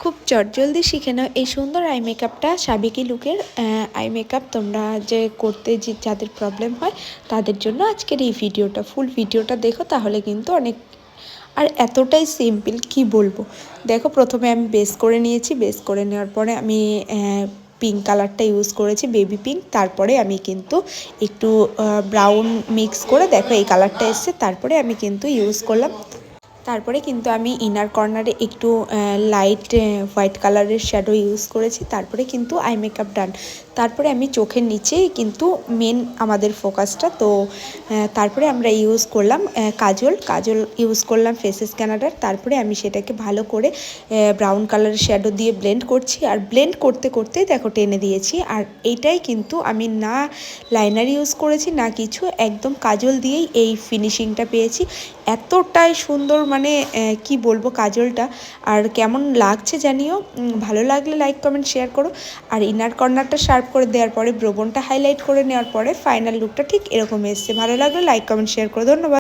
খুব চটজলদি শিখে নাও এই সুন্দর আই মেকআপটা। সাবেকি লুকের আই মেকআপ তোমরা যে করতে যাদের প্রবলেম হয় তাদের জন্য আজকের এই ভিডিওটা। ফুল ভিডিওটা দেখো, তাহলে কিন্তু অনেক আর এতটাই সিম্পল কি বলবো। দেখো, প্রথমে আমি বেস করে নিয়েছি। বেস করে নেওয়ার পরে আমি পিঙ্ক কালারটা ইউজ করেছি, বেবি পিঙ্ক। তারপরে আমি কিন্তু একটু ব্রাউন মিক্স করে দেখো এই কালারটা এসছে। তারপরে আমি কিন্তু ইউজ করলাম। তারপরে কিন্তু আমি ইনার কর্নারে একটু লাইট হোয়াইট কালারের শ্যাডো ইউজ করেছি। তারপরে কিন্তু আই মেকআপ ডান। তারপরে আমি চোখের নিচে কিন্তু মেন আমাদের ফোকাসটা তো। তারপরে আমরা ইউজ করলাম কাজল ইউজ করলাম ফেসেস কানাডার। তারপরে আমি সেটাকে ভালো করে ব্রাউন কালারের শ্যাডো দিয়ে ব্লেন্ড করছি। আর ব্লেন্ড করতে করতেই দেখো টেনে দিয়েছি। আর এইটাই কিন্তু আমি না লাইনার ইউজ করেছি না কিছু, একদম কাজল দিয়েই এই ফিনিশিংটা পেয়েছি। এতটাই সুন্দর, মানে কি বলবো কাজলটা। আর কেমন লাগছে জানিও, ভালো লাগলে লাইক কমেন্ট শেয়ার করো। আর ইনার কর্নারটা শার্প করে দেওয়ার পরে ব্রোবনটা হাইলাইট করে নেওয়ার পরে ফাইনাল লুকটা ঠিক এরকম এসছে। ভালো লাগলে লাইক কমেন্ট শেয়ার করো। ধন্যবাদ।